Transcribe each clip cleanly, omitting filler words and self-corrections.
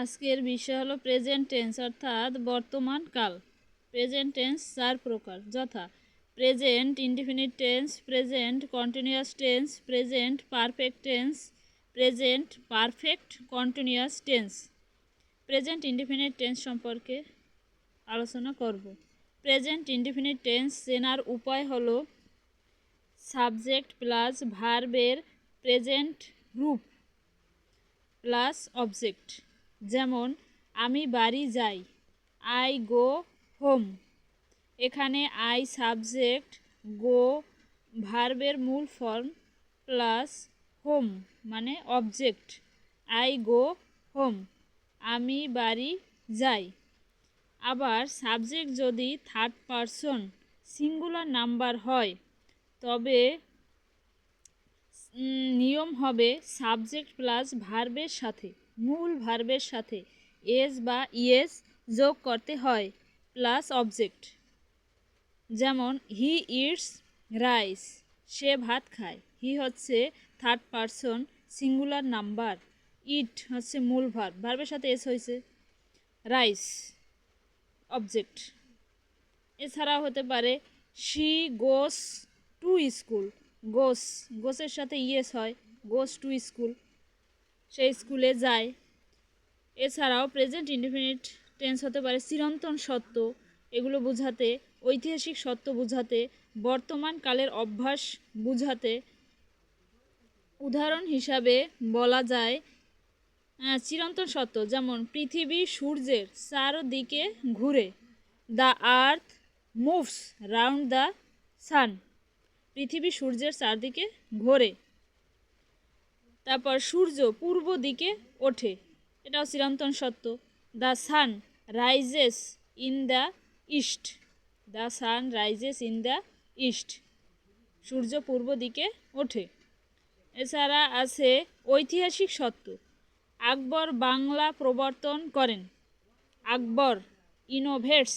আজকের বিষয় হলো প্রেজেন্ট টেন্স অর্থাৎ বর্তমান কাল। প্রেজেন্ট টেন্স 4 প্রকার, যথা present indefinite tense, present continuous tense, present perfect tense, present perfect continuous tense. Present indefinite tense সম্পর্কে আলোচনা করব। প্রেজেন্ট ইনডিফিনিট টেন্স চেনার উপায় হলো সাবজেক্ট প্লাস ভার্বের প্রেজেন্ট রূপ প্লাস অবজেক্ট। যেমন আমি বাড়ি যাই, আই গো হোম। এখানে আই সাবজেক্ট, গো ভার্বের মূল ফর্ম প্লাস হোম মানে অবজেক্ট। আই গো হোম, আমি বাড়ি যাই। আবার সাবজেক্ট যদি থার্ড পারসন সিঙ্গুলার নাম্বার হয় তবে নিয়ম হবে সাবজেক্ট প্লাস ভার্বের সাথে, মূল ভার্বের সাথে এস বা ইএস যোগ করতে হয় প্লাস অবজেক্ট। যেমন হি ইটস রাইস, সে ভাত খায়। হি হচ্ছে থার্ড পারসন সিঙ্গুলার নাম্বার, ইট হচ্ছে মূল ভার্ব, ভার্বের সাথে এস হয়েছে, রাইস অবজেক্ট। এছাড়াও হতে পারে শি গোস টু স্কুল, গোসের সাথে ইয়েস হয়, গোস টু স্কুল, সে স্কুলে যায়। এছাড়াও প্রেজেন্ট ইনডিফিনিট টেন্স হতে পারে চিরন্তন সত্য, এগুলো বোঝাতে, ঐতিহাসিক সত্য বোঝাতে, বর্তমান কালের অভ্যাস বোঝাতে। উদাহরণ হিসাবে বলা যায় চিরন্তন সত্য, যেমন পৃথিবী সূর্যের চারদিকে ঘুরে, the earth moves round the sun, পৃথিবী সূর্যের চারদিকে ঘোরে। তারপর সূর্য পূর্ব দিকে ওঠে, এটাও চিরন্তন সত্য, the sun rises in the east, the sun rises in the east, সূর্য পূর্ব দিকে ওঠে। এছাড়া আছে ঐতিহাসিক সত্য, আকবর বাংলা প্রবর্তন করেন, আকবর ইনোভেটস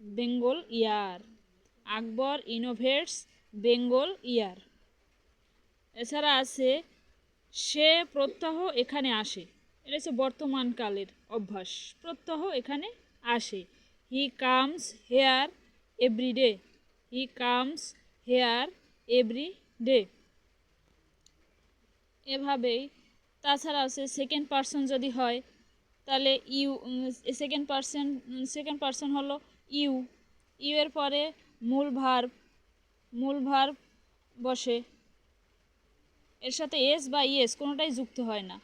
বেঙ্গল ইয়ার, আকবর ইনোভেটস বেঙ্গল ইয়ার। এছাড়া আছে সে প্রত্যহ এখানে আসে, এটা হচ্ছে বর্তমানকালের অভ্যাস, প্রত্যহ এখানে আসে, he comes hair every day, he comes hair every day. এভাবেই। তাছাড়া আছে সেকেন্ড পারসন যদি হয় তাহলে ইউ, সেকেন্ড পারসন হলো ইউ, ইউ এর পরে মূল ভার্ব বসে, এর সাথে এস বা ইএস কোনোটাই যুক্ত হয় না,